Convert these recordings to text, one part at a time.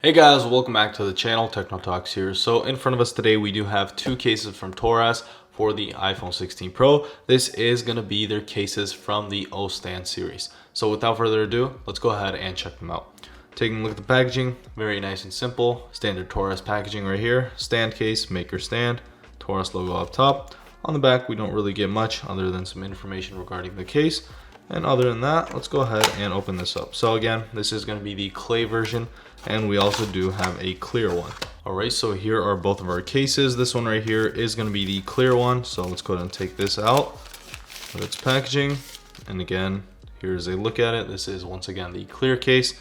Hey guys, welcome back to the channel. Techno Talks here. So in front of us today we do have two cases from Torras for the iPhone 16 Pro. This is going to be their cases from the O Stand series. So without further ado, let's go ahead and check them out. Taking a look at the packaging, very nice and simple. Standard Torras packaging right here. Stand case, maker stand, Torras logo up top. On the back we don't really get much other than some information regarding the case. And other than that, let's go ahead and open this up. So again, this is going to be the clay version, and we also do have a clear one. Alright, so here are both of our cases. This one right here is going to be the clear one. So let's go ahead and take this out with its packaging. And again, here's a look at it. This is once again the clear case.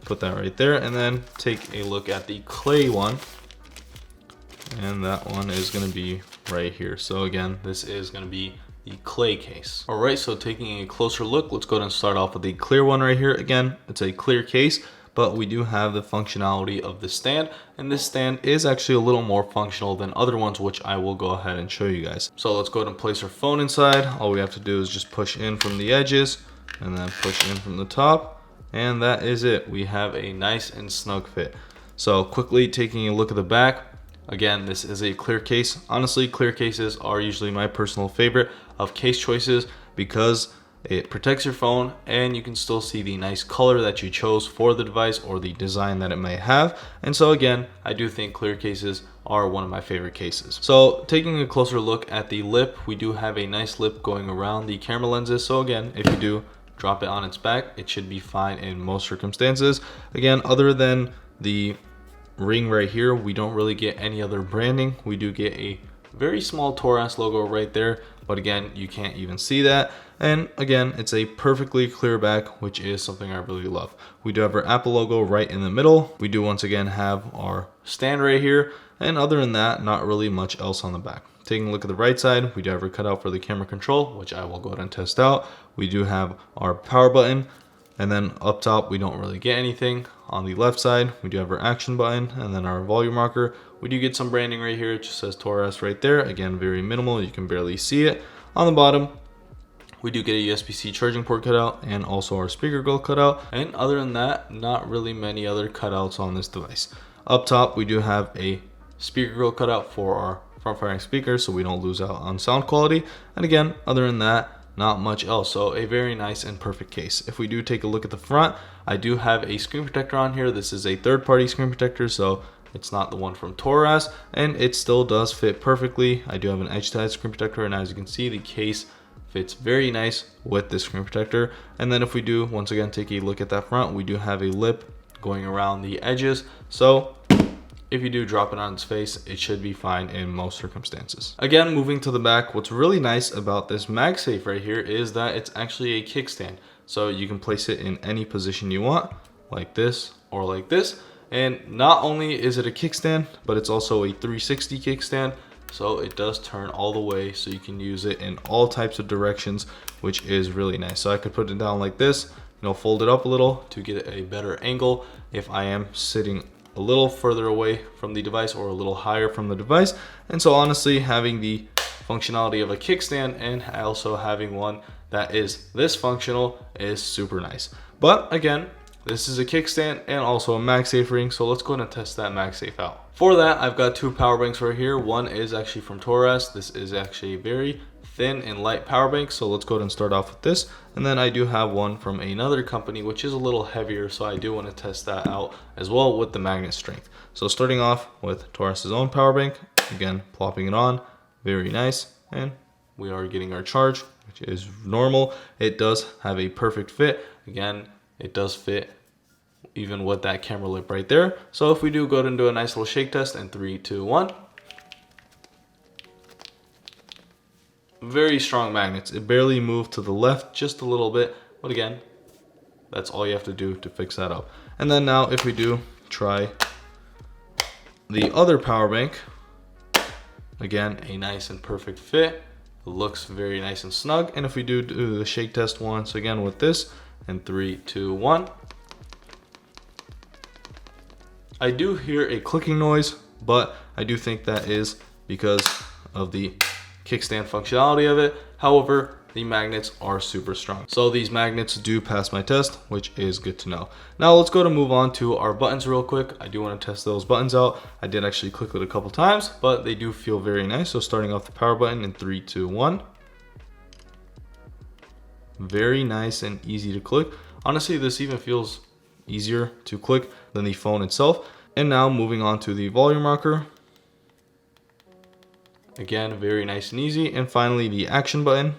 Put that right there, and then take a look at the clay one. And that one is going to be right here. So again, this is going to be the clay case. Alright, so taking a closer look, let's go ahead and start off with the clear one right here. Again, it's a clear case, but we do have the functionality of the stand, and this stand is actually a little more functional than other ones, which I will go ahead and show you guys. So let's go ahead and place our phone inside. All we have to do is just push in from the edges and then push in from the top, and that is it. We have a nice and snug fit. So quickly taking a look at the back. Again, this is a clear case. Honestly, clear cases are usually my personal favorite of case choices because it protects your phone and you can still see the nice color that you chose for the device or the design that it may have. And so again, I do think clear cases are one of my favorite cases. So taking a closer look at the lip, we do have a nice lip going around the camera lenses. So again, if you do drop it on its back, it should be fine in most circumstances. Again, other than the ring right here, we don't really get any other branding. We do get a very small Torras logo right there, but again, you can't even see that. And again, it's a perfectly clear back, which is something I really love. We do have our Apple logo right in the middle. We do once again have our stand right here, and other than that, not really much else on the back. Taking a look at the right side, we do have our cutout for the camera control, which I will go ahead and test out. We do have our power button, and then up top, we don't really get anything. On the left side, we do have our action button and then our volume rocker. We do get some branding right here. It just says Torras right there. Again, very minimal. You can barely see it. On the bottom, we do get a USB-C charging port cutout and also our speaker grill cutout. And other than that, not really many other cutouts on this device. Up top, we do have a speaker grill cutout for our front-firing speakers so we don't lose out on sound quality. And again, other than that, not much else. So a very nice and perfect case. If we do take a look at the front, I do have a screen protector on here. This is a third-party screen protector, so it's not the one from Torras, and it still does fit perfectly. I do have an edge-to-edge screen protector, and as you can see, the case fits very nice with this screen protector. And then if we do once again take a look at that front, we do have a lip going around the edges, so if you do drop it on its face, it should be fine in most circumstances. Again, moving to the back, what's really nice about this MagSafe right here is that it's actually a kickstand. So you can place it in any position you want, like this or like this. And not only is it a kickstand, but it's also a 360 kickstand. So it does turn all the way, so you can use it in all types of directions, which is really nice. So I could put it down like this, fold it up a little to get a better angle if I am sitting a little further away from the device or a little higher from the device. And so honestly, having the functionality of a kickstand and also having one that is this functional is super nice. But again, this is a kickstand and also a MagSafe ring, so let's go ahead and test that MagSafe out. For that, I've got two power banks right here. One is actually from Torras. This is actually a very thin and light power bank, so let's go ahead and start off with this. And then I do have one from another company which is a little heavier, so I do want to test that out as well with the magnet strength. So starting off with Torras's own power bank, again plopping it on, very nice, and we are getting our charge, which is normal. It does have a perfect fit. Again, it does fit even with that camera lip right there. So if we do go ahead and do a nice little shake test in 3, 2, 1. Very strong magnets. It barely moved to the left just a little bit, but again, that's all you have to do to fix that up. And then now if we do try the other power bank, again, a nice and perfect fit. It looks very nice and snug. And if we do the shake test once again with this in 3, 2, 1. I do hear a clicking noise, but I do think that is because of the kickstand functionality of it. However, the magnets are super strong. So these magnets do pass my test, which is good to know. Now let's go to move on to our buttons real quick. I do want to test those buttons out. I did actually click it a couple times, but they do feel very nice. So starting off the power button in 3, 2, 1. Very nice and easy to click. Honestly, this even feels easier to click than the phone itself. And now moving on to the volume rocker. Again, very nice and easy. And finally, the action button.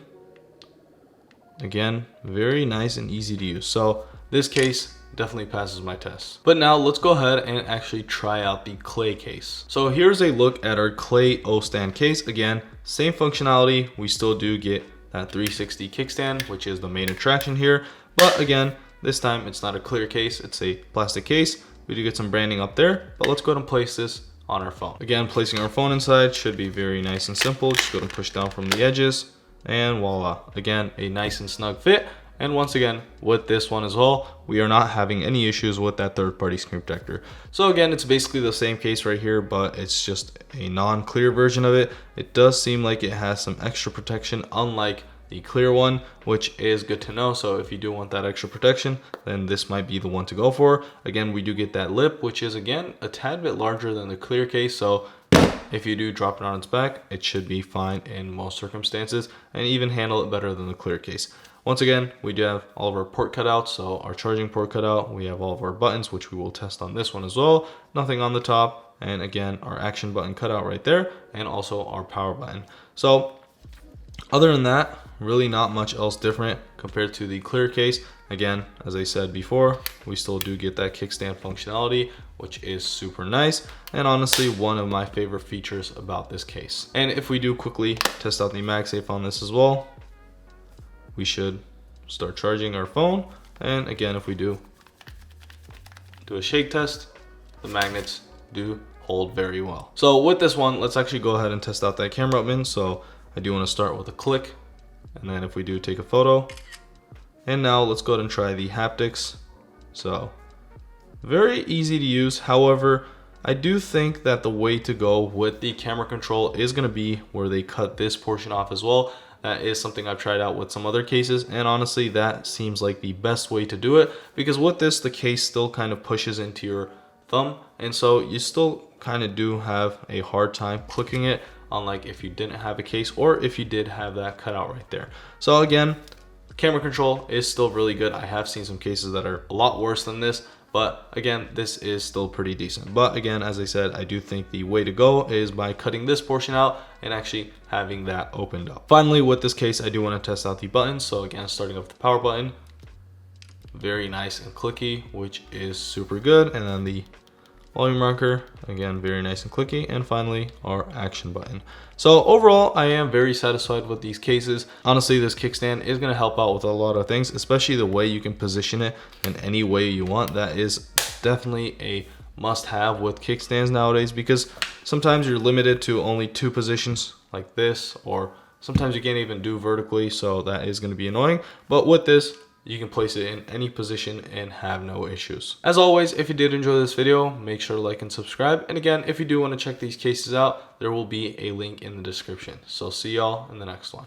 Again, very nice and easy to use. So this case definitely passes my test. But now let's go ahead and actually try out the Clay case. So here's a look at our Clay O-Stand case. Again, same functionality. We still do get that 360 kickstand, which is the main attraction here. But again, this time it's not a clear case, it's a plastic case. We do get some branding up there, but let's go ahead and place this on our phone. Again, placing our phone inside should be very nice and simple. Just go ahead and push down from the edges and voila. Again, a nice and snug fit. And once again, with this one as well, we are not having any issues with that third-party screen protector. So again, it's basically the same case right here, but it's just a non-clear version of it. It does seem like it has some extra protection, unlike the clear one, which is good to know. So if you do want that extra protection, then this might be the one to go for. Again, we do get that lip, which is again a tad bit larger than the clear case. So if you do drop it on its back, it should be fine in most circumstances and even handle it better than the clear case. Once again, we do have all of our port cutouts, so our charging port cutout. We have all of our buttons, which we will test on this one as well. Nothing on the top. And again, our action button cutout right there, and also our power button. So other than that, really not much else different compared to the clear case. Again, as I said before, we still do get that kickstand functionality, which is super nice. And honestly, one of my favorite features about this case. And if we do quickly test out the MagSafe on this as well, we should start charging our phone. And again, if we do a shake test, the magnets do hold very well. So with this one, let's actually go ahead and test out that camera open. So I do want to start with a click. And then if we do take a photo, and now let's go ahead and try the haptics. So very easy to use. However, I do think that the way to go with the camera control is going to be where they cut this portion off as well. That is something I've tried out with some other cases, and honestly that seems like the best way to do it, because with this the case still kind of pushes into your thumb, and so you still kind of do have a hard time clicking it, unlike if you didn't have a case or if you did have that cutout right there. So again, camera control is still really good. I have seen some cases that are a lot worse than this, but again, this is still pretty decent. But again, as I said, I do think the way to go is by cutting this portion out and actually having that opened up. Finally, with this case, I do want to test out the buttons. So again, starting with the power button, very nice and clicky, which is super good. And then the volume rocker, again, very nice and clicky. And finally, our action button. So overall, I am very satisfied with these cases. Honestly, this kickstand is going to help out with a lot of things, especially the way you can position it in any way you want. That is definitely a must-have with kickstands nowadays, because sometimes you're limited to only 2 positions like this, or sometimes you can't even do vertically, so that is going to be annoying. But with this, you can place it in any position and have no issues. As always, if you did enjoy this video, make sure to like and subscribe. And again, if you do want to check these cases out, there will be a link in the description. So see y'all in the next one.